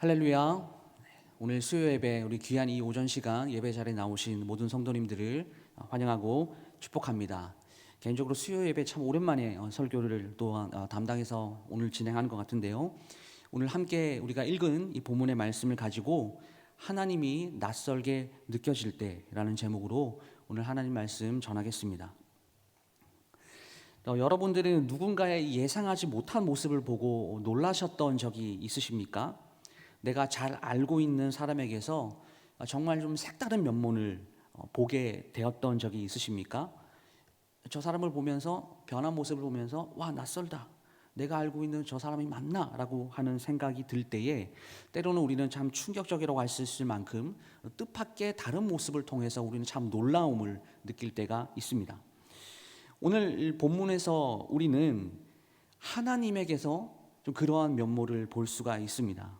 할렐루야. 오늘 수요 예배, 우리 귀한 이 오전 시간 예배 자리에 나오신 모든 성도님들을 환영하고 축복합니다. 개인적으로 수요 예배 참 오랜만에 설교를 또 담당해서 오늘 진행하는 것 같은데요. 오늘 함께 우리가 읽은 이 본문의 말씀을 가지고 하나님이 낯설게 느껴질 때라는 제목으로 오늘 하나님 말씀 전하겠습니다. 여러분들은 누군가의 예상하지 못한 모습을 보고 놀라셨던 적이 있으십니까? 내가 잘 알고 있는 사람에게서 정말 좀 색다른 면모를 보게 되었던 적이 있으십니까? 저 사람을 보면서, 변한 모습을 보면서 와, 낯설다, 내가 알고 있는 저 사람이 맞나? 라고 하는 생각이 들 때에 때로는 우리는 참 충격적이라고 할 수 있을 만큼 뜻밖의 다른 모습을 통해서 우리는 참 놀라움을 느낄 때가 있습니다. 오늘 본문에서 우리는 하나님에게서 좀 그러한 면모를 볼 수가 있습니다.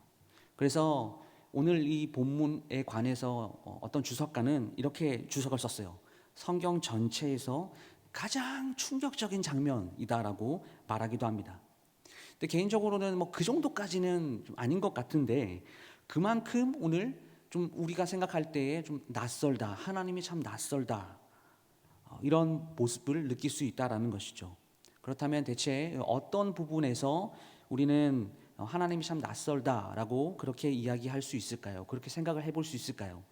그래서 오늘 이 본문에 관해서 어떤 주석가는 이렇게 주석을 썼어요. 성경 전체에서 가장 충격적인 장면이다라고 말하기도 합니다. 근데 개인적으로는 그 정도까지는 좀 아닌 것 같은데, 그만큼 오늘 좀 우리가 생각할 때에 좀 낯설다, 하나님이 참 낯설다, 이런 모습을 느낄 수 있다라는 것이죠. 그렇다면 대체 어떤 부분에서 우리는 하나님이 참 낯설다라고 그렇게 이야기할 수 있을까요? 그렇게 생각을 해볼 수 있을까요?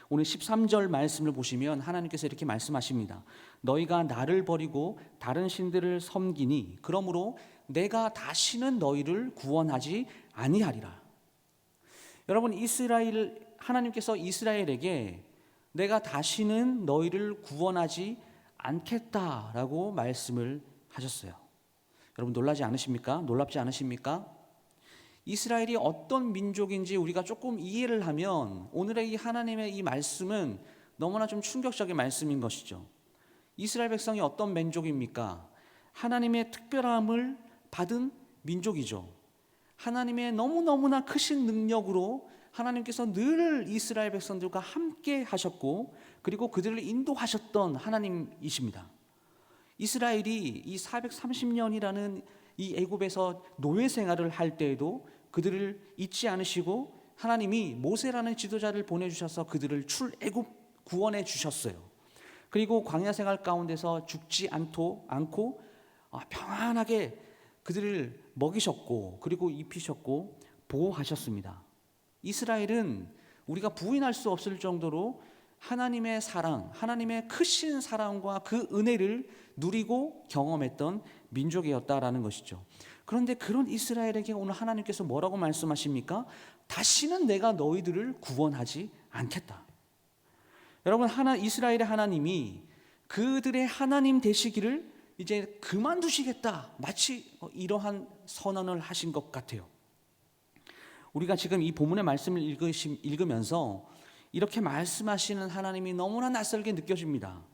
오늘 13절 말씀을 보시면 하나님께서 이렇게 말씀하십니다. 너희가 나를 버리고 다른 신들을 섬기니 그러므로 내가 다시는 너희를 구원하지 아니하리라. 여러분, 하나님께서 이스라엘에게 내가 다시는 너희를 구원하지 않겠다라고 말씀을 하셨어요. 여러분, 놀랍지 않으십니까? 이스라엘이 어떤 민족인지 우리가 조금 이해를 하면 오늘의 이 하나님의 이 말씀은 너무나 좀 충격적인 말씀인 것이죠. 이스라엘 백성이 어떤 민족입니까? 하나님의 특별함을 받은 민족이죠. 하나님의 너무너무나 크신 능력으로 하나님께서 늘 이스라엘 백성들과 함께 하셨고, 그리고 그들을 인도하셨던 하나님이십니다. 이스라엘이 이 430년이라는 이 애굽에서 노예 생활을 할 때에도 그들을 잊지 않으시고 하나님이 모세라는 지도자를 보내주셔서 그들을 출애굽 구원해 주셨어요. 그리고 광야 생활 가운데서 죽지 않고 평안하게 그들을 먹이셨고, 그리고 입히셨고 보호하셨습니다. 이스라엘은 우리가 부인할 수 없을 정도로 하나님의 사랑, 하나님의 크신 사랑과 그 은혜를 누리고 경험했던 민족이었다라는 것이죠. 그런데 그런 이스라엘에게 오늘 하나님께서 뭐라고 말씀하십니까? 다시는 내가 너희들을 구원하지 않겠다. 여러분, 이스라엘의 하나님이 그들의 하나님 되시기를 이제 그만두시겠다, 마치 이러한 선언을 하신 것 같아요. 우리가 지금 이 본문의 말씀을 읽으면서 이렇게 말씀하시는 하나님이 너무나 낯설게 느껴집니다.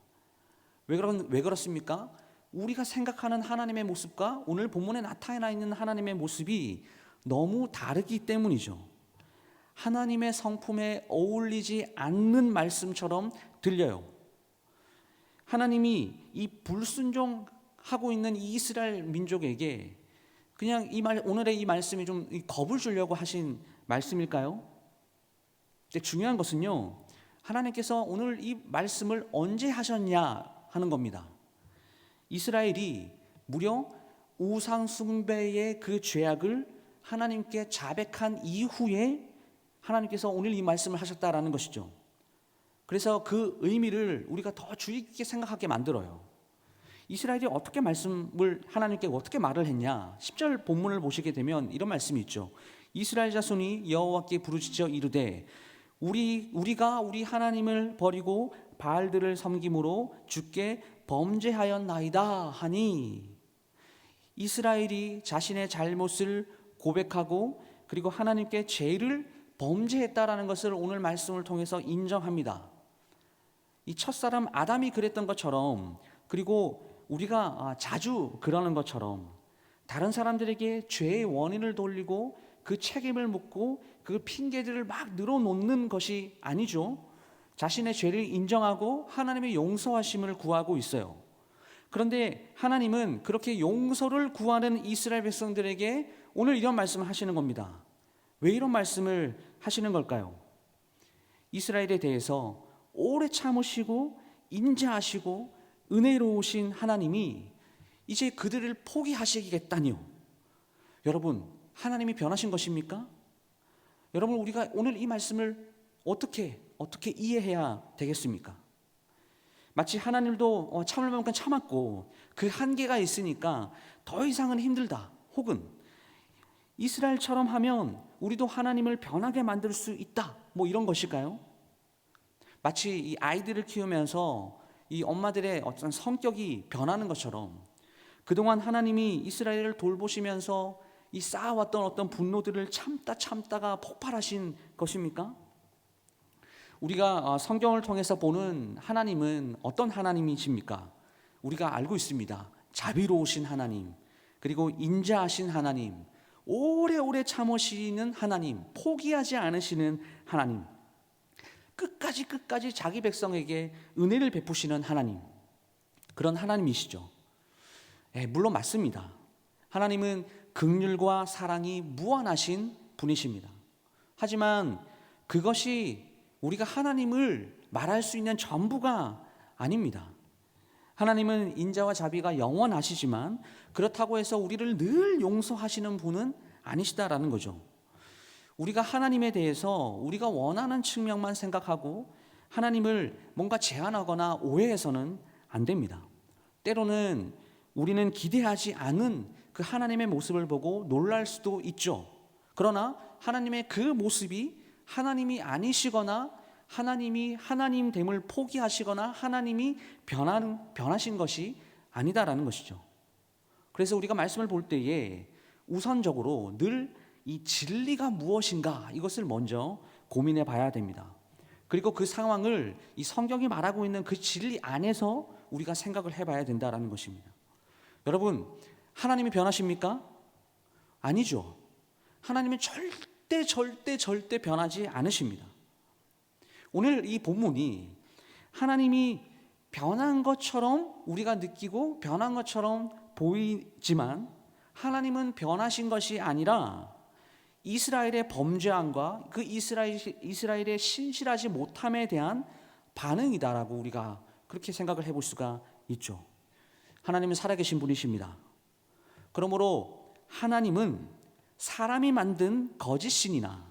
왜 그렇습니까? 우리가 생각하는 하나님의 모습과 오늘 본문에 나타나 있는 하나님의 모습이 너무 다르기 때문이죠. 하나님의 성품에 어울리지 않는 말씀처럼 들려요. 하나님이 이 불순종하고 있는 이 이스라엘 민족에게 그냥 오늘의 이 말씀이 좀 겁을 주려고 하신 말씀일까요? 근데 중요한 것은요, 하나님께서 오늘 이 말씀을 언제 하셨냐 하는 겁니다. 이스라엘이 무려 우상 숭배의 그 죄악을 하나님께 자백한 이후에 하나님께서 오늘 이 말씀을 하셨다라는 것이죠. 그래서 그 의미를 우리가 더 주의 깊게 생각하게 만들어요. 이스라엘이 하나님께 어떻게 말을 했냐? 10절 본문을 보시게 되면 이런 말씀이 있죠. 이스라엘 자손이 여호와께 부르짖어 이르되 우리가 우리 하나님을 버리고 바알들을 섬김으로 주께 범죄하였나이다 하니, 이스라엘이 자신의 잘못을 고백하고 그리고 하나님께 죄를 범죄했다라는 것을 오늘 말씀을 통해서 인정합니다. 이 첫사람 아담이 그랬던 것처럼, 그리고 우리가 자주 그러는 것처럼 다른 사람들에게 죄의 원인을 돌리고 그 책임을 묻고 그 핑계들을 막 늘어놓는 것이 아니죠. 자신의 죄를 인정하고 하나님의 용서하심을 구하고 있어요. 그런데 하나님은 그렇게 용서를 구하는 이스라엘 백성들에게 오늘 이런 말씀을 하시는 겁니다. 왜 이런 말씀을 하시는 걸까요? 이스라엘에 대해서 오래 참으시고 인자하시고 은혜로우신 하나님이 이제 그들을 포기하시겠다니요. 여러분, 하나님이 변하신 것입니까? 여러분, 우리가 오늘 이 말씀을 어떻게 이해해야 되겠습니까? 마치 하나님도 참을 만큼 참았고 그 한계가 있으니까 더 이상은 힘들다, 혹은 이스라엘처럼 하면 우리도 하나님을 변하게 만들 수 있다, 뭐 이런 것일까요? 마치 이 아이들을 키우면서 이 엄마들의 어떤 성격이 변하는 것처럼 그동안 하나님이 이스라엘을 돌보시면서 이 쌓아왔던 어떤 분노들을 참다가 폭발하신 것입니까? 우리가 성경을 통해서 보는 하나님은 어떤 하나님이십니까? 우리가 알고 있습니다. 자비로우신 하나님, 그리고 인자하신 하나님, 오래오래 참으시는 하나님, 포기하지 않으시는 하나님, 끝까지 자기 백성에게 은혜를 베푸시는 하나님, 그런 하나님이시죠. 물론 맞습니다. 하나님은 긍휼과 사랑이 무한하신 분이십니다. 하지만 그것이 우리가 하나님을 말할 수 있는 전부가 아닙니다. 하나님은 인자와 자비가 영원하시지만 그렇다고 해서 우리를 늘 용서하시는 분은 아니시다라는 거죠. 우리가 하나님에 대해서 우리가 원하는 측면만 생각하고 하나님을 뭔가 제한하거나 오해해서는 안 됩니다. 때로는 우리는 기대하지 않은 그 하나님의 모습을 보고 놀랄 수도 있죠. 그러나 하나님의 그 모습이 하나님이 아니시거나 하나님이 하나님됨을 포기하시거나 하나님이 변하신 것이 아니다라는 것이죠. 그래서 우리가 말씀을 볼 때에 우선적으로 늘 이 진리가 무엇인가, 이것을 먼저 고민해 봐야 됩니다. 그리고 그 상황을 이 성경이 말하고 있는 그 진리 안에서 우리가 생각을 해봐야 된다라는 것입니다. 여러분, 하나님이 변하십니까? 아니죠. 하나님은 절대 변하지 않으십니다. 오늘 이 본문이 하나님이 변한 것처럼 우리가 느끼고 변한 것처럼 보이지만 하나님은 변하신 것이 아니라 이스라엘의 범죄함과 그 이스라엘의 신실하지 못함에 대한 반응이다라고 우리가 그렇게 생각을 해볼 수가 있죠. 하나님은 살아계신 분이십니다. 그러므로 하나님은 사람이 만든 거짓신이나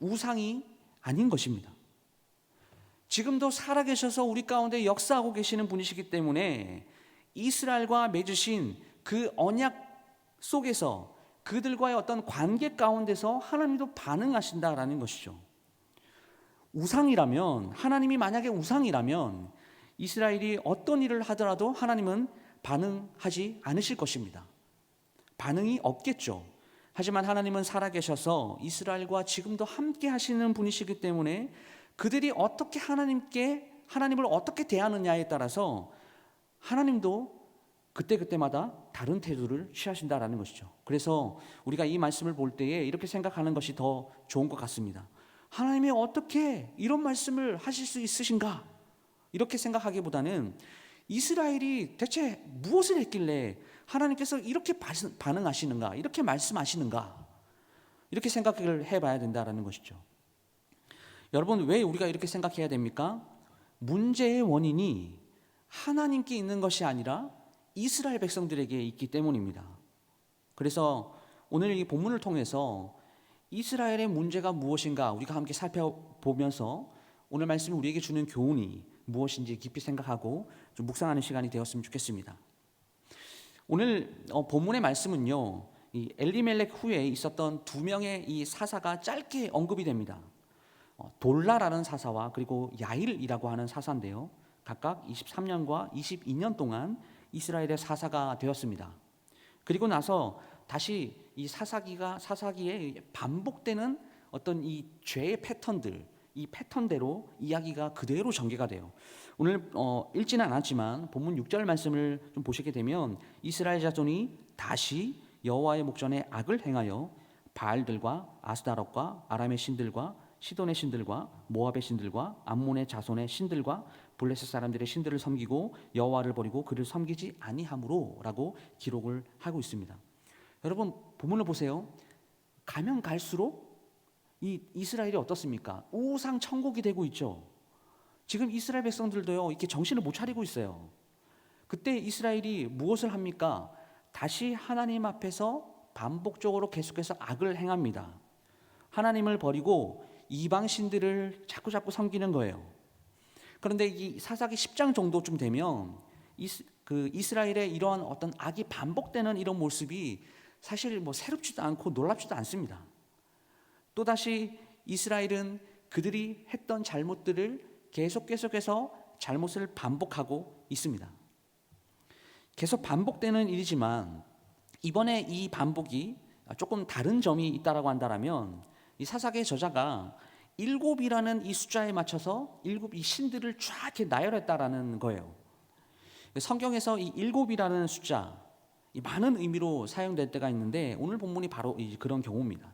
우상이 아닌 것입니다. 지금도 살아계셔서 우리 가운데 역사하고 계시는 분이시기 때문에 이스라엘과 맺으신 그 언약 속에서 그들과의 어떤 관계 가운데서 하나님도 반응하신다라는 것이죠. 우상이라면, 하나님이 만약에 우상이라면 이스라엘이 어떤 일을 하더라도 하나님은 반응하지 않으실 것입니다. 반응이 없겠죠. 하지만 하나님은 살아계셔서 이스라엘과 지금도 함께 하시는 분이시기 때문에 그들이 어떻게 하나님을 어떻게 대하느냐에 따라서 하나님도 그때마다 다른 태도를 취하신다라는 것이죠. 그래서 우리가 이 말씀을 볼 때에 이렇게 생각하는 것이 더 좋은 것 같습니다. 하나님이 어떻게 이런 말씀을 하실 수 있으신가? 이렇게 생각하기보다는 이스라엘이 대체 무엇을 했길래 하나님께서 이렇게 반응하시는가? 이렇게 말씀하시는가? 이렇게 생각을 해봐야 된다라는 것이죠. 여러분, 왜 우리가 이렇게 생각해야 됩니까? 문제의 원인이 하나님께 있는 것이 아니라 이스라엘 백성들에게 있기 때문입니다. 그래서 오늘 이 본문을 통해서 이스라엘의 문제가 무엇인가 우리가 함께 살펴보면서 오늘 말씀이 우리에게 주는 교훈이 무엇인지 깊이 생각하고 좀 묵상하는 시간이 되었으면 좋겠습니다. 오늘 본문의 말씀은요, 이 엘리멜렉 후에 있었던 두 명의 이 사사가 짧게 언급이 됩니다. 돌라라는 사사와 그리고 야일이라고 하는 사사인데요, 각각 23년과 22년 동안 이스라엘의 사사가 되었습니다. 그리고 나서 다시 이 사사기에 반복되는 어떤 이 죄의 패턴들, 이 패턴대로 이야기가 그대로 전개가 돼요. 오늘 읽지는 않았지만 본문 6절 말씀을 좀 보시게 되면 이스라엘 자손이 다시 여호와의 목전에 악을 행하여 바알들과 아스다롯과 아람의 신들과 시돈의 신들과 모압의 신들과 암몬의 자손의 신들과 블레셋 사람들의 신들을 섬기고 여호와를 버리고 그를 섬기지 아니함으로라고 기록을 하고 있습니다. 여러분, 본문을 보세요. 가면 갈수록 이 이스라엘이 어떻습니까? 우상 천국이 되고 있죠. 지금 이스라엘 백성들도요, 이렇게 정신을 못 차리고 있어요. 그때 이스라엘이 무엇을 합니까? 다시 하나님 앞에서 반복적으로 계속해서 악을 행합니다. 하나님을 버리고 이방 신들을 자꾸자꾸 섬기는 거예요. 그런데 이 사사기 10장 정도쯤 되면 이스라엘의 이러한 어떤 악이 반복되는 이런 모습이 사실 뭐 새롭지도 않고 놀랍지도 않습니다. 또다시 이스라엘은 그들이 했던 잘못들을 계속해서 잘못을 반복하고 있습니다. 계속 반복되는 일이지만 이번에 이 반복이 조금 다른 점이 있다라고 한다면 이 사사기의 저자가 7이라는 이 숫자에 맞춰서 이 신들을 쫙 이렇게 나열했다라는 거예요. 성경에서 이 7이라는 숫자, 이 많은 의미로 사용될 때가 있는데 오늘 본문이 바로 그런 경우입니다.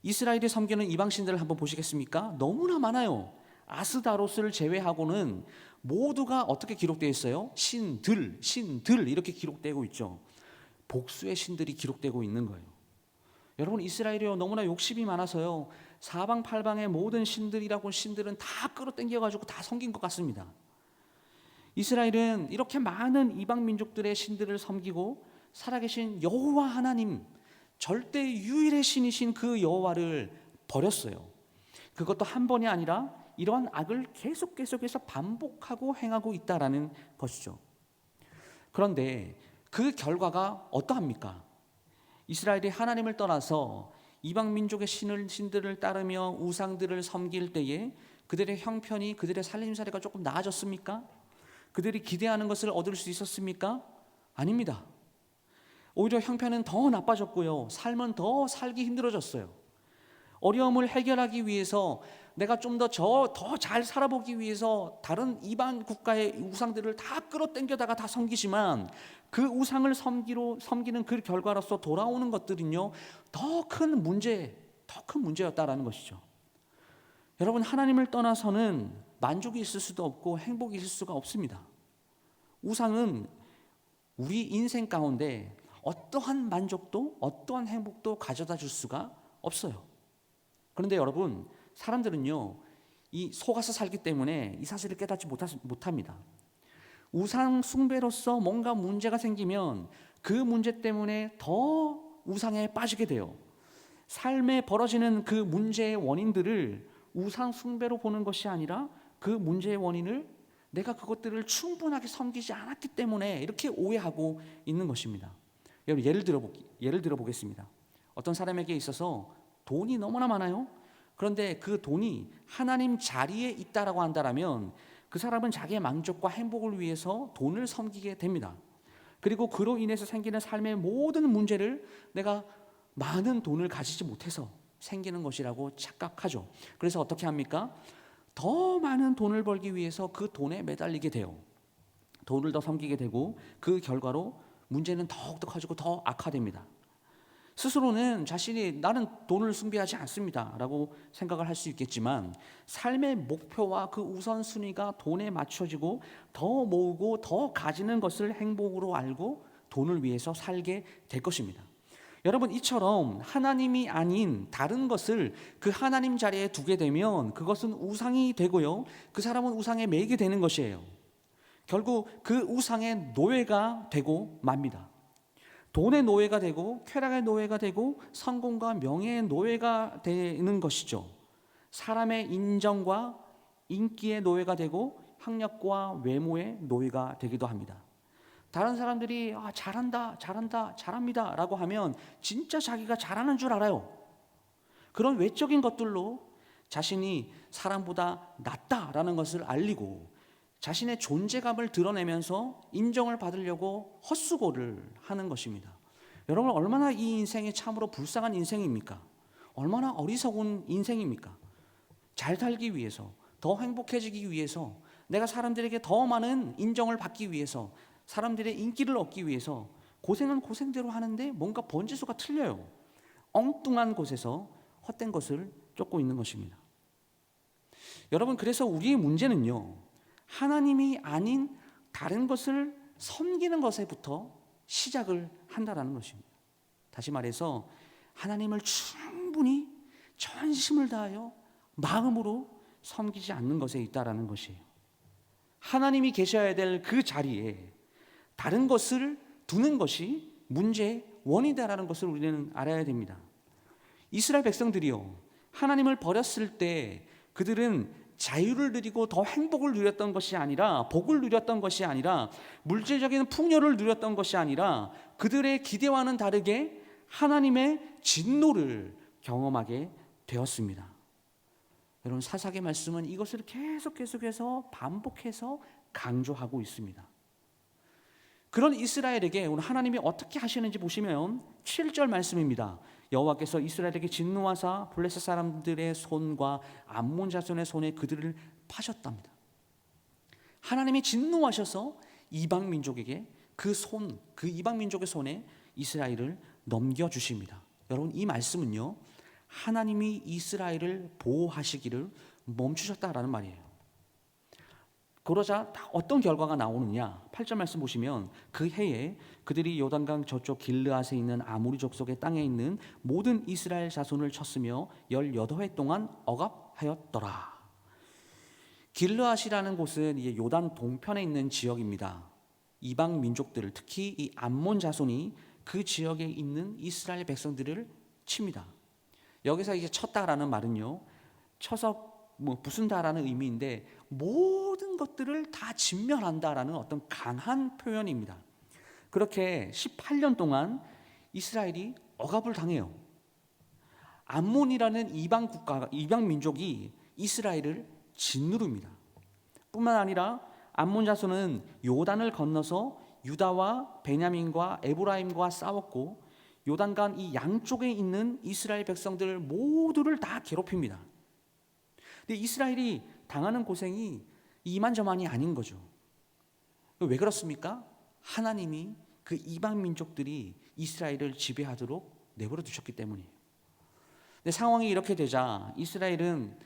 이스라엘이 섬기는 이방 신들을 한번 보시겠습니까? 너무나 많아요. 아스다로스를 제외하고는 모두가 어떻게 기록되어 있어요? 신들 이렇게 기록되고 있죠. 복수의 신들이 기록되고 있는 거예요. 여러분, 이스라엘이요, 너무나 욕심이 많아서요, 사방팔방의 모든 신들은 다 끌어당겨가지고 다 섬긴 것 같습니다. 이스라엘은 이렇게 많은 이방 민족들의 신들을 섬기고 살아계신 여호와 하나님, 절대 유일의 신이신 그 여호와를 버렸어요. 그것도 한 번이 아니라 이러한 악을 계속해서 반복하고 행하고 있다라는 것이죠. 그런데 그 결과가 어떠합니까? 이스라엘이 하나님을 떠나서 이방 민족의 신들을 따르며 우상들을 섬길 때에 그들의 형편이, 그들의 살림살이가 조금 나아졌습니까? 그들이 기대하는 것을 얻을 수 있었습니까? 아닙니다. 오히려 형편은 더 나빠졌고요, 삶은 더 살기 힘들어졌어요. 어려움을 해결하기 위해서 내가 좀 더 잘 살아보기 위해서 다른 이방 국가의 우상들을 다 끌어당겨다가 다 섬기지만 그 우상을 섬기는 그 결과로서 돌아오는 것들은요, 더 큰 문제였다라는 것이죠. 여러분, 하나님을 떠나서는 만족이 있을 수도 없고 행복이 있을 수가 없습니다. 우상은 우리 인생 가운데 어떠한 만족도, 어떠한 행복도 가져다 줄 수가 없어요. 그런데 여러분, 사람들은요, 이 속아서 살기 때문에 이 사실을 깨닫지 못합니다. 우상 숭배로서 뭔가 문제가 생기면 그 문제 때문에 더 우상에 빠지게 돼요. 삶에 벌어지는 그 문제의 원인들을 우상 숭배로 보는 것이 아니라 그 문제의 원인을 내가 그것들을 충분하게 섬기지 않았기 때문에 이렇게 오해하고 있는 것입니다. 여러분, 예를 들어 보겠습니다. 어떤 사람에게 있어서 돈이 너무나 많아요. 그런데 그 돈이 하나님 자리에 있다라고 한다면 그 사람은 자기의 만족과 행복을 위해서 돈을 섬기게 됩니다. 그리고 그로 인해서 생기는 삶의 모든 문제를 내가 많은 돈을 가지지 못해서 생기는 것이라고 착각하죠. 그래서 어떻게 합니까? 더 많은 돈을 벌기 위해서 그 돈에 매달리게 돼요. 돈을 더 섬기게 되고 그 결과로 문제는 더욱더 커지고 더 악화됩니다. 스스로는 자신이 나는 돈을 숭배하지 않습니다 라고 생각을 할 수 있겠지만 삶의 목표와 그 우선순위가 돈에 맞춰지고 더 모으고 더 가지는 것을 행복으로 알고 돈을 위해서 살게 될 것입니다. 여러분, 이처럼 하나님이 아닌 다른 것을 그 하나님 자리에 두게 되면 그것은 우상이 되고요, 그 사람은 우상에 매이게 되는 것이에요. 결국 그 우상의 노예가 되고 맙니다. 돈의 노예가 되고 쾌락의 노예가 되고 성공과 명예의 노예가 되는 것이죠. 사람의 인정과 인기의 노예가 되고 학력과 외모의 노예가 되기도 합니다. 다른 사람들이 잘합니다 라고 하면 진짜 자기가 잘하는 줄 알아요. 그런 외적인 것들로 자신이 사람보다 낫다라는 것을 알리고 자신의 존재감을 드러내면서 인정을 받으려고 헛수고를 하는 것입니다. 여러분, 얼마나 이 인생이 참으로 불쌍한 인생입니까? 얼마나 어리석은 인생입니까? 잘 살기 위해서, 더 행복해지기 위해서, 내가 사람들에게 더 많은 인정을 받기 위해서, 사람들의 인기를 얻기 위해서 고생은 고생대로 하는데 뭔가 번지수가 틀려요. 엉뚱한 곳에서 헛된 것을 쫓고 있는 것입니다. 여러분, 그래서 우리의 문제는요, 하나님이 아닌 다른 것을 섬기는 것에부터 시작을 한다라는 것입니다. 다시 말해서 하나님을 충분히 전심을 다하여 마음으로 섬기지 않는 것에 있다라는 것이에요. 하나님이 계셔야 될 그 자리에 다른 것을 두는 것이 문제의 원인이다라는 것을 우리는 알아야 됩니다. 이스라엘 백성들이요, 하나님을 버렸을 때 그들은 자유를 누리고 더 행복을 누렸던 것이 아니라, 복을 누렸던 것이 아니라, 물질적인 풍요를 누렸던 것이 아니라 그들의 기대와는 다르게 하나님의 진노를 경험하게 되었습니다. 여러분, 사사기 말씀은 이것을 계속해서 반복해서 강조하고 있습니다. 그런 이스라엘에게 오늘 하나님이 어떻게 하시는지 보시면 7절 말씀입니다. 여호와께서 이스라엘에게 진노하사 블레셋 사람들의 손과 암몬 자손의 손에 그들을 파셨답니다. 하나님이 진노하셔서 이방 민족에게 그 이방 민족의 손에 이스라엘을 넘겨주십니다. 여러분, 이 말씀은요, 하나님이 이스라엘을 보호하시기를 멈추셨다라는 말이에요. 그러자 어떤 결과가 나오느냐? 8절 말씀 보시면 그 해에 그들이 요단강 저쪽 길르앗에 있는 아모리 족속의 땅에 있는 모든 이스라엘 자손을 쳤으며 18해 동안 억압하였더라. 길르앗이라는 곳은 이제 요단 동편에 있는 지역입니다. 이방 민족들을, 특히 이 암몬 자손이 그 지역에 있는 이스라엘 백성들을 칩니다. 여기서 이제 쳤다라는 말은요, 쳐서 부순다라는 의미인데 모든 것들을 다 진멸한다라는 어떤 강한 표현입니다. 그렇게 18년 동안 이스라엘이 억압을 당해요. 암몬이라는 이방 민족이 이스라엘을 짓누릅니다. 뿐만 아니라 암몬 자손은 요단을 건너서 유다와 베냐민과 에브라임과 싸웠고 요단강 이 양쪽에 있는 이스라엘 백성들 모두를 다 괴롭힙니다. 근데 이스라엘이 당하는 고생이 이만저만이 아닌 거죠. 왜 그렇습니까? 하나님이 그 이방 민족들이 이스라엘을 지배하도록 내버려 두셨기 때문이에요. 근데 상황이 이렇게 되자 이스라엘은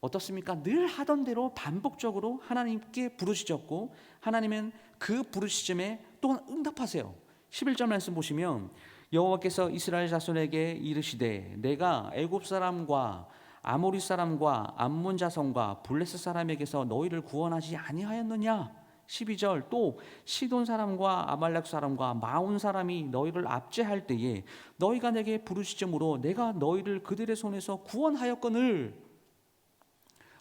어떻습니까? 늘 하던 대로 반복적으로 하나님께 부르짖었고 하나님은 그 부르짖음에 또한 응답하세요. 11절 말씀 보시면 여호와께서 이스라엘 자손에게 이르시되 내가 애굽 사람과 아모리 사람과 암몬 자손과 블레셋 사람에게서 너희를 구원하지 아니하였느냐? 12절 또 시돈 사람과 아말렉 사람과 마온 사람이 너희를 압제할 때에 너희가 내게 부르짖음으로 내가 너희를 그들의 손에서 구원하였거늘.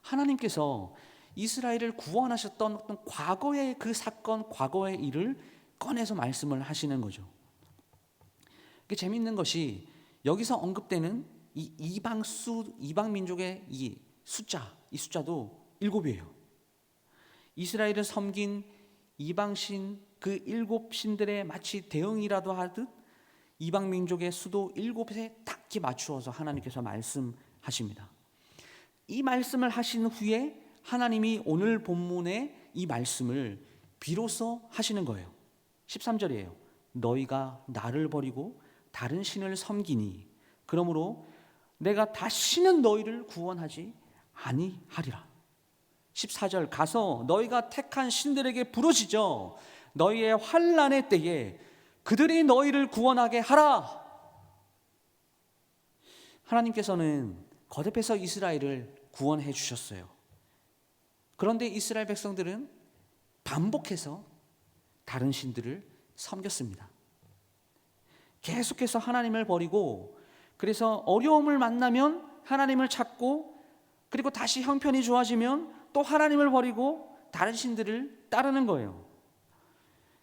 하나님께서 이스라엘을 구원하셨던 어떤 과거의 그 사건, 과거의 일을 꺼내서 말씀을 하시는 거죠. 이게 재미있는 것이 여기서 언급되는 이 이방 민족의 이 숫자도 7이에요. 이스라엘은 섬긴 이방신 그 7신들의 마치 대응이라도 하듯 이방 민족의 수도 7에 딱 맞추어서 하나님께서 말씀하십니다. 이 말씀을 하신 후에 하나님이 오늘 본문의 이 말씀을 비로소 하시는 거예요. 13절이에요. 너희가 나를 버리고 다른 신을 섬기니 그러므로 내가 다시는 너희를 구원하지 아니하리라. 14절 가서 너희가 택한 신들에게 부르짖어 너희의 환난의 때에 그들이 너희를 구원하게 하라. 하나님께서는 거듭해서 이스라엘을 구원해 주셨어요. 그런데 이스라엘 백성들은 반복해서 다른 신들을 섬겼습니다. 계속해서 하나님을 버리고 그래서 어려움을 만나면 하나님을 찾고 그리고 다시 형편이 좋아지면 또 하나님을 버리고 다른 신들을 따르는 거예요.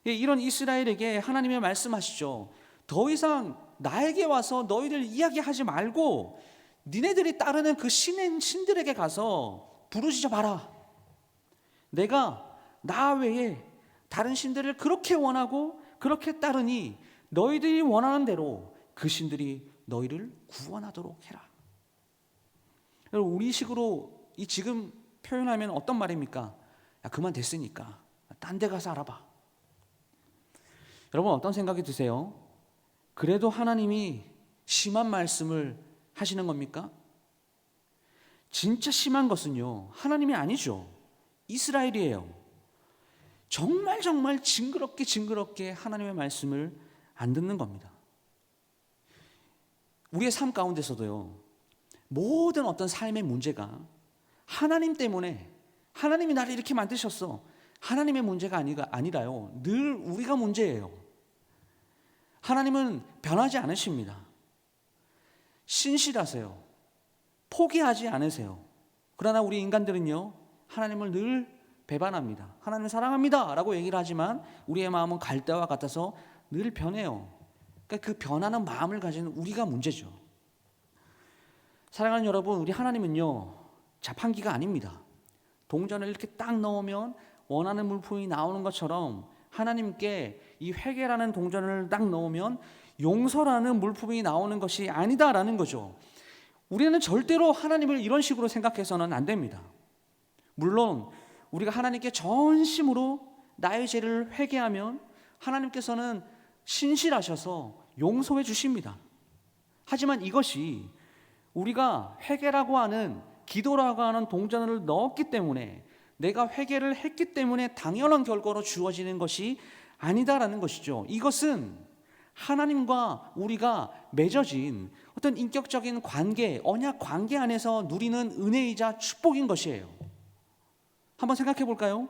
이런 이스라엘에게 하나님이 말씀하시죠. 더 이상 나에게 와서 너희들 이야기하지 말고 니네들이 따르는 그 신들에게 가서 부르짖어 봐라. 내가 나 외에 다른 신들을 그렇게 원하고 그렇게 따르니 너희들이 원하는 대로 그 신들이 너희를 구원하도록 해라. 여러분, 우리식으로 이 지금 표현하면 어떤 말입니까? 야, 그만 됐으니까 딴 데 가서 알아봐. 여러분, 어떤 생각이 드세요? 그래도 하나님이 심한 말씀을 하시는 겁니까? 진짜 심한 것은요, 하나님이 아니죠. 이스라엘이에요. 정말 징그럽게 하나님의 말씀을 안 듣는 겁니다. 우리의 삶 가운데서도요, 모든 어떤 삶의 문제가 하나님 때문에, 하나님이 나를 이렇게 만드셨어, 하나님의 문제가 아니라요, 늘 우리가 문제예요. 하나님은 변하지 않으십니다. 신실하세요. 포기하지 않으세요. 그러나 우리 인간들은요, 하나님을 늘 배반합니다. 하나님을 사랑합니다 라고 얘기를 하지만 우리의 마음은 갈대와 같아서 늘 변해요. 그러니까 그 변하는 마음을 가진 우리가 문제죠. 사랑하는 여러분, 우리 하나님은요, 자판기가 아닙니다. 동전을 이렇게 딱 넣으면 원하는 물품이 나오는 것처럼 하나님께 이 회개라는 동전을 딱 넣으면 용서라는 물품이 나오는 것이 아니다라는 거죠. 우리는 절대로 하나님을 이런 식으로 생각해서는 안 됩니다. 물론 우리가 하나님께 전심으로 나의 죄를 회개하면 하나님께서는 신실하셔서 용서해 주십니다. 하지만 이것이 우리가 회개라고 하는, 기도라고 하는 동전을 넣었기 때문에, 내가 회개를 했기 때문에 당연한 결과로 주어지는 것이 아니다라는 것이죠. 이것은 하나님과 우리가 맺어진 어떤 인격적인 관계, 언약 관계 안에서 누리는 은혜이자 축복인 것이에요. 한번 생각해 볼까요?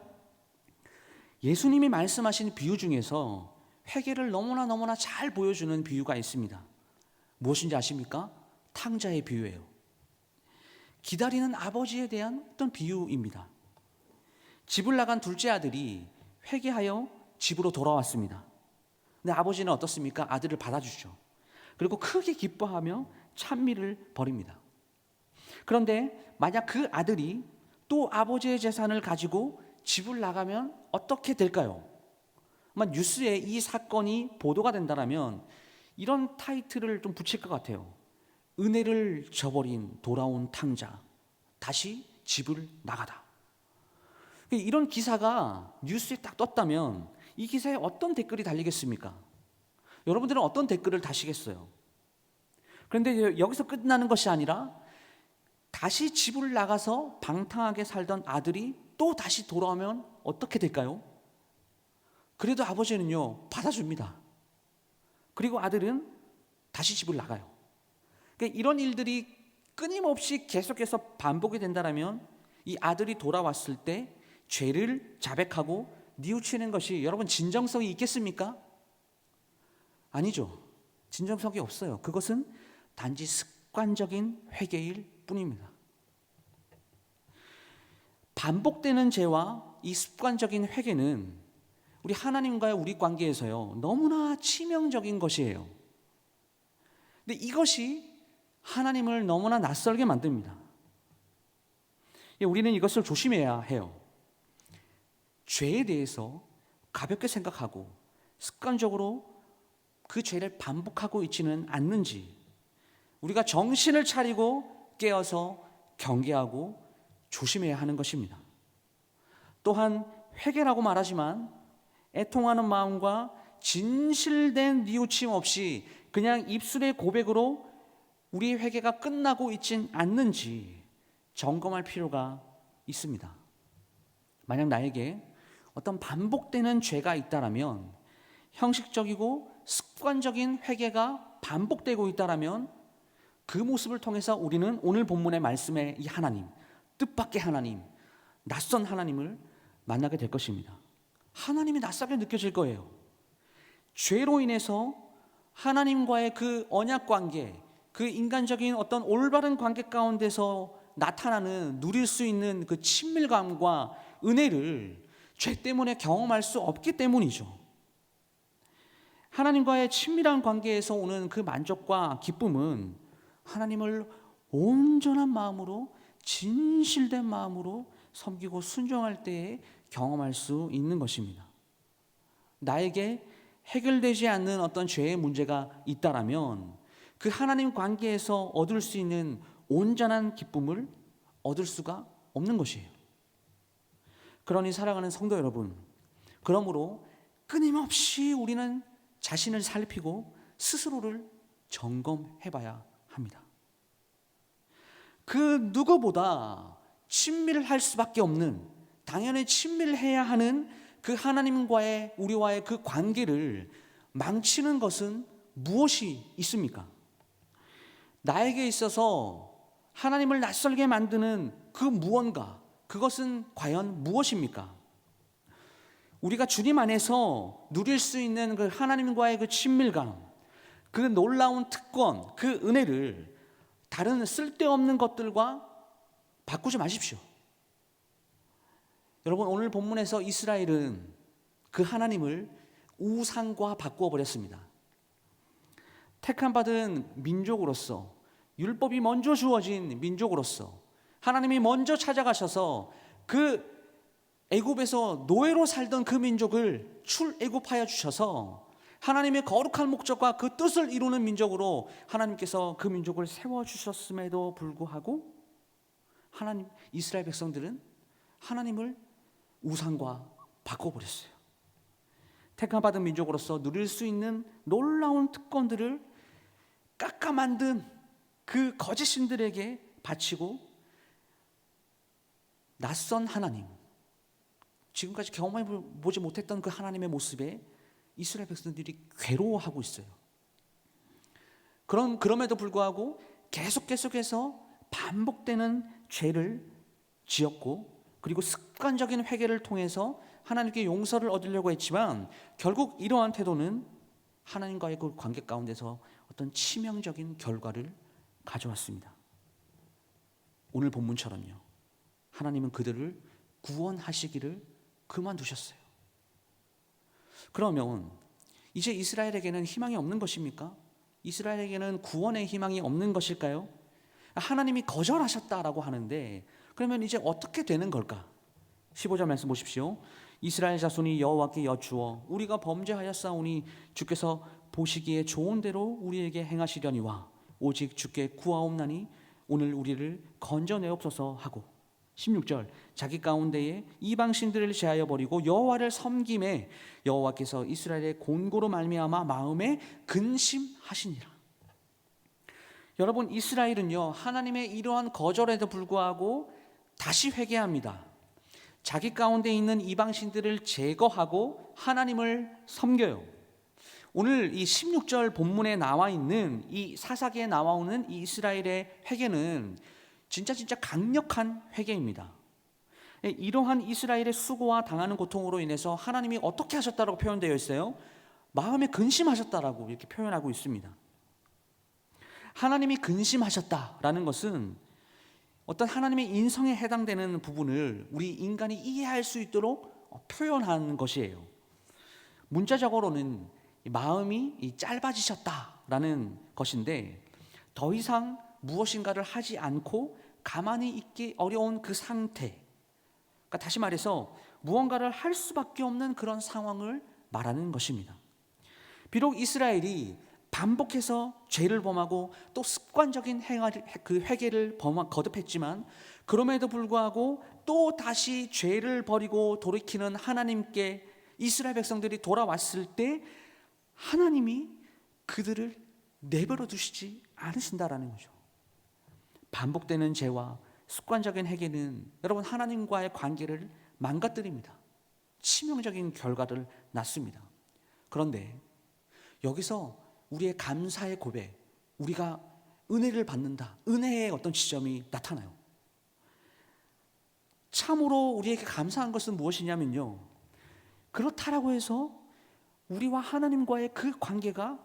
예수님이 말씀하신 비유 중에서 회개를 너무나 잘 보여주는 비유가 있습니다. 무엇인지 아십니까? 탕자의 비유예요. 기다리는 아버지에 대한 어떤 비유입니다. 집을 나간 둘째 아들이 회개하여 집으로 돌아왔습니다. 근데 아버지는 어떻습니까? 아들을 받아주죠. 그리고 크게 기뻐하며 찬미를 벌입니다. 그런데 만약 그 아들이 또 아버지의 재산을 가지고 집을 나가면 어떻게 될까요? 아마 뉴스에 이 사건이 보도가 된다면 이런 타이틀을 좀 붙일 것 같아요. 은혜를 저버린 돌아온 탕자, 다시 집을 나가다. 이런 기사가 뉴스에 딱 떴다면 이 기사에 어떤 댓글이 달리겠습니까? 여러분들은 어떤 댓글을 다시겠어요? 그런데 여기서 끝나는 것이 아니라 다시 집을 나가서 방탕하게 살던 아들이 또 다시 돌아오면 어떻게 될까요? 그래도 아버지는요, 받아줍니다. 그리고 아들은 다시 집을 나가요. 그러니까 이런 일들이 끊임없이 계속해서 반복이 된다면 이 아들이 돌아왔을 때 죄를 자백하고 뉘우치는 것이 여러분 진정성이 있겠습니까? 아니죠. 진정성이 없어요. 그것은 단지 습관적인 회개일 뿐입니다. 반복되는 죄와 이 습관적인 회개는 우리 하나님과의 우리 관계에서요, 너무나 치명적인 것이에요. 근데 이것이 하나님을 너무나 낯설게 만듭니다. 우리는 이것을 조심해야 해요. 죄에 대해서 가볍게 생각하고 습관적으로 그 죄를 반복하고 있지는 않는지 우리가 정신을 차리고 깨어서 경계하고 조심해야 하는 것입니다. 또한 회개라고 말하지만 애통하는 마음과 진실된 뉘우침 없이 그냥 입술의 고백으로 우리의 회개가 끝나고 있진 않는지 점검할 필요가 있습니다. 만약 나에게 어떤 반복되는 죄가 있다라면, 형식적이고 습관적인 회개가 반복되고 있다라면 그 모습을 통해서 우리는 오늘 본문의 말씀의 이 하나님, 뜻밖의 하나님, 낯선 하나님을 만나게 될 것입니다. 하나님이 낯설게 느껴질 거예요. 죄로 인해서 하나님과의 그 언약 관계, 그 인간적인 어떤 올바른 관계 가운데서 나타나는, 누릴 수 있는 그 친밀감과 은혜를 죄 때문에 경험할 수 없기 때문이죠. 하나님과의 친밀한 관계에서 오는 그 만족과 기쁨은 하나님을 온전한 마음으로, 진실된 마음으로 섬기고 순종할 때에 경험할 수 있는 것입니다. 나에게 해결되지 않는 어떤 죄의 문제가 있다라면 그 하나님 관계에서 얻을 수 있는 온전한 기쁨을 얻을 수가 없는 것이에요. 그러니 사랑하는 성도 여러분, 그러므로 끊임없이 우리는 자신을 살피고 스스로를 점검해 봐야 합니다. 그 누구보다 친밀할 수밖에 없는, 당연히 친밀해야 하는 그 하나님과의 우리와의 그 관계를 망치는 것은 무엇이 있습니까? 나에게 있어서 하나님을 낯설게 만드는 그 무언가, 그것은 과연 무엇입니까? 우리가 주님 안에서 누릴 수 있는 그 하나님과의 그 친밀감, 그 놀라운 특권, 그 은혜를 다른 쓸데없는 것들과 바꾸지 마십시오. 여러분, 오늘 본문에서 이스라엘은 그 하나님을 우상과 바꾸어 버렸습니다. 택함받은 민족으로서, 율법이 먼저 주어진 민족으로서 하나님이 먼저 찾아가셔서 그 애굽에서 노예로 살던 그 민족을 출애굽하여 주셔서 하나님의 거룩한 목적과 그 뜻을 이루는 민족으로 하나님께서 그 민족을 세워주셨음에도 불구하고 하나님, 이스라엘 백성들은 하나님을 우상과 바꿔버렸어요. 택함받은 민족으로서 누릴 수 있는 놀라운 특권들을 깎아 만든 그 거짓 신들에게 바치고 낯선 하나님, 지금까지 경험해 보지 못했던 그 하나님의 모습에 이스라엘 백성들이 괴로워하고 있어요. 그럼에도 불구하고 계속해서 반복되는 죄를 지었고, 그리고 습관적인 회개를 통해서 하나님께 용서를 얻으려고 했지만 결국 이러한 태도는 하나님과의 그 관계 가운데서 어떤 치명적인 결과를 가져왔습니다. 오늘 본문처럼요, 하나님은 그들을 구원하시기를 그만두셨어요. 그러면 이제 이스라엘에게는 희망이 없는 것입니까? 이스라엘에게는 구원의 희망이 없는 것일까요? 하나님이 거절하셨다라고 하는데 그러면 이제 어떻게 되는 걸까? 15절 말씀 보십시오. 이스라엘 자손이 여호와께 여쭈어 우리가 범죄하였사오니 주께서 보시기에 좋은 대로 우리에게 행하시려니와 오직 주께 구하옵나니 오늘 우리를 건져내옵소서 하고, 16절 자기 가운데에 이방신들을 제하여 버리고 여호와를 섬김에 여호와께서 이스라엘의 곤고로 말미암아 마음에 근심하시니라. 여러분, 이스라엘은요 하나님의 이러한 거절에도 불구하고 다시 회개합니다. 자기 가운데 있는 이방신들을 제거하고 하나님을 섬겨요. 오늘 이 16절 본문에 나와 있는 이 사사기에 나오는 이 이스라엘의 회개는 진짜 강력한 회개입니다. 이러한 이스라엘의 수고와 당하는 고통으로 인해서 하나님이 어떻게 하셨다고 표현되어 있어요? 마음에 근심하셨다라고 이렇게 표현하고 있습니다. 하나님이 근심하셨다라는 것은 어떤 하나님의 인성에 해당되는 부분을 우리 인간이 이해할 수 있도록 표현하는 것이에요. 문자적으로는 마음이 짧아지셨다라는 것인데 더 이상 무엇인가를 하지 않고 가만히 있기 어려운 그 상태, 그러니까 다시 말해서 무언가를 할 수밖에 없는 그런 상황을 말하는 것입니다. 비록 이스라엘이 반복해서 죄를 범하고 또 습관적인 그 회개를 거듭했지만 그럼에도 불구하고 또 다시 죄를 버리고 돌이키는 하나님께 이스라엘 백성들이 돌아왔을 때 하나님이 그들을 내버려 두시지 않으신다라는 거죠. 반복되는 죄와 습관적인 회개는 여러분 하나님과의 관계를 망가뜨립니다. 치명적인 결과를 낳습니다. 그런데 여기서 우리의 감사의 고백, 우리가 은혜를 받는다, 은혜의 어떤 지점이 나타나요. 참으로 우리에게 감사한 것은 무엇이냐면요, 그렇다라고 해서 우리와 하나님과의 그 관계가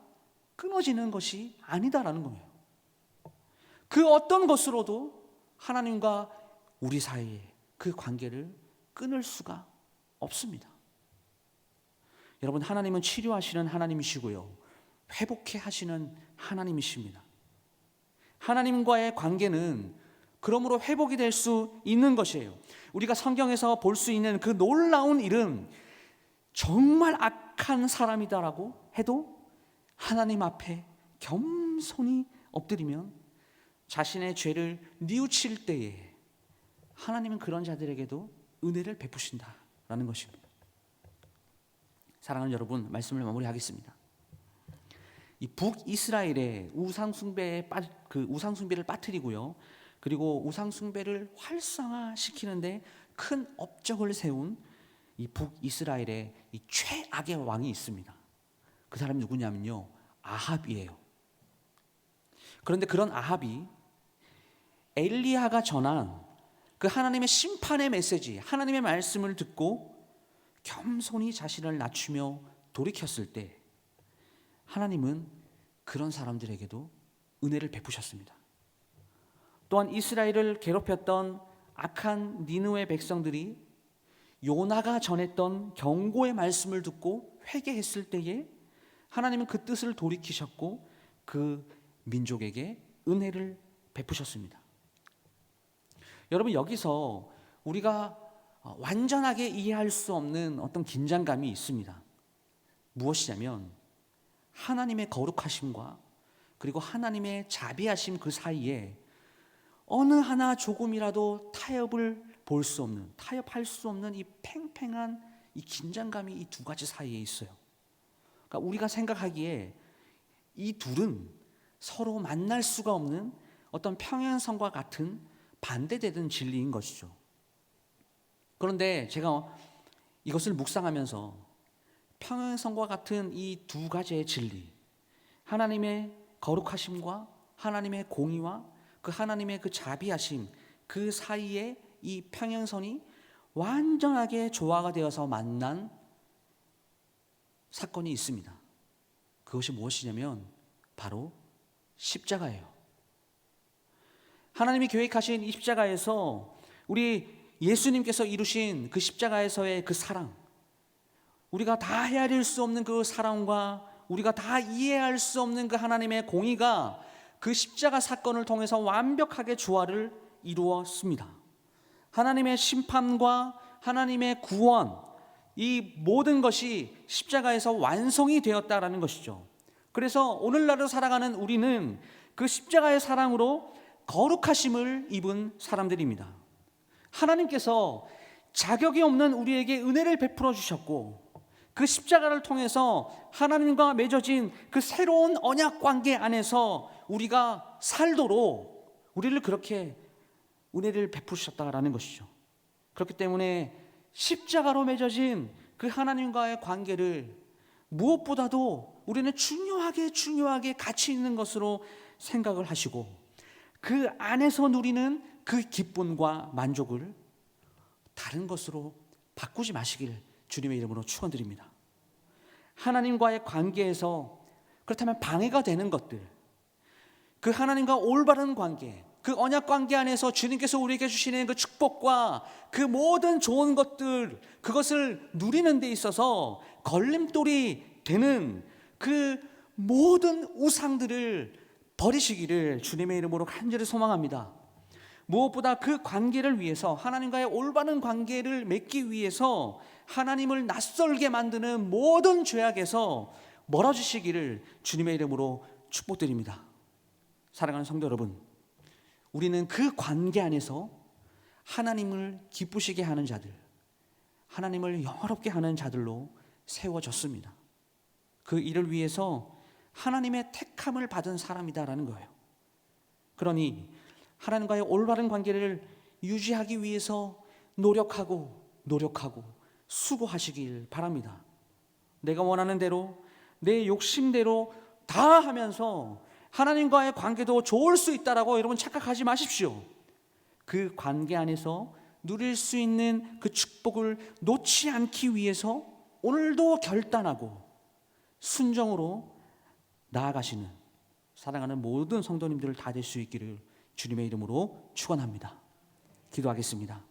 끊어지는 것이 아니다라는 거예요. 그 어떤 것으로도 하나님과 우리 사이에 그 관계를 끊을 수가 없습니다. 여러분, 하나님은 치료하시는 하나님이시고요, 회복해 하시는 하나님이십니다. 하나님과의 관계는 그러므로 회복이 될 수 있는 것이에요. 우리가 성경에서 볼 수 있는 그 놀라운 일은 정말 악한 사람이다라고 해도 하나님 앞에 겸손히 엎드리면 자신의 죄를 뉘우칠 때에 하나님은 그런 자들에게도 은혜를 베푸신다라는 것입니다. 사랑하는 여러분, 말씀을 마무리하겠습니다. 이 북이스라엘의 우상숭배를 빠뜨리고요, 그리고 우상숭배를 활성화시키는데 큰 업적을 세운 이 북이스라엘의 이 최악의 왕이 있습니다. 그 사람이 누구냐면요, 아합이에요. 그런데 그런 아합이 엘리야가 전한 그 하나님의 심판의 메시지, 하나님의 말씀을 듣고 겸손히 자신을 낮추며 돌이켰을 때 하나님은 그런 사람들에게도 은혜를 베푸셨습니다. 또한 이스라엘을 괴롭혔던 악한 니느웨 백성들이 요나가 전했던 경고의 말씀을 듣고 회개했을 때에 하나님은 그 뜻을 돌이키셨고 그 민족에게 은혜를 베푸셨습니다. 여러분, 여기서 우리가 완전하게 이해할 수 없는 어떤 긴장감이 있습니다. 무엇이냐면 하나님의 거룩하심과 그리고 하나님의 자비하심 그 사이에 어느 하나 조금이라도 타협할 수 없는 이 팽팽한 이 긴장감이 이 두 가지 사이에 있어요. 그러니까 우리가 생각하기에 이 둘은 서로 만날 수가 없는 어떤 평행선과 같은 반대되는 진리인 것이죠. 그런데 제가 이것을 묵상하면서 평행선과 같은 이 두 가지의 진리, 하나님의 거룩하심과 하나님의 공의와 그 하나님의 그 자비하심 그 사이에 이 평행선이 완전하게 조화가 되어서 만난 사건이 있습니다. 그것이 무엇이냐면 바로 십자가예요. 하나님이 계획하신 이 십자가에서 우리 예수님께서 이루신 그 십자가에서의 그 사랑, 우리가 다 헤아릴 수 없는 그 사랑과 우리가 다 이해할 수 없는 그 하나님의 공의가 그 십자가 사건을 통해서 완벽하게 조화를 이루었습니다. 하나님의 심판과 하나님의 구원, 이 모든 것이 십자가에서 완성이 되었다라는 것이죠. 그래서 오늘날을 살아가는 우리는 그 십자가의 사랑으로 거룩하심을 입은 사람들입니다. 하나님께서 자격이 없는 우리에게 은혜를 베풀어 주셨고 그 십자가를 통해서 하나님과 맺어진 그 새로운 언약 관계 안에서 우리가 살도록 우리를 그렇게 은혜를 베푸셨다라는 것이죠. 그렇기 때문에 십자가로 맺어진 그 하나님과의 관계를 무엇보다도 우리는 중요하게 가치 있는 것으로 생각을 하시고 그 안에서 누리는 그 기쁨과 만족을 다른 것으로 바꾸지 마시길 주님의 이름으로 축원드립니다. 하나님과의 관계에서 그렇다면 방해가 되는 것들, 그 하나님과 올바른 관계, 그 언약 관계 안에서 주님께서 우리에게 주시는 그 축복과 그 모든 좋은 것들, 그것을 누리는 데 있어서 걸림돌이 되는 그 모든 우상들을 버리시기를 주님의 이름으로 간절히 소망합니다. 무엇보다 그 관계를 위해서, 하나님과의 올바른 관계를 맺기 위해서 하나님을 낯설게 만드는 모든 죄악에서 멀어지시기를 주님의 이름으로 축복드립니다. 사랑하는 성도 여러분, 우리는 그 관계 안에서 하나님을 기쁘시게 하는 자들, 하나님을 영화롭게 하는 자들로 세워졌습니다. 그 일을 위해서 하나님의 택함을 받은 사람이다라는 거예요. 그러니 하나님과의 올바른 관계를 유지하기 위해서 노력하고 수고하시길 바랍니다. 내가 원하는 대로, 내 욕심대로 다 하면서 하나님과의 관계도 좋을 수 있다라고 여러분 착각하지 마십시오. 그 관계 안에서 누릴 수 있는 그 축복을 놓지 않기 위해서 오늘도 결단하고 순정으로 나아가시는 사랑하는 모든 성도님들 다 될 수 있기를 주님의 이름으로 축원합니다. 기도하겠습니다.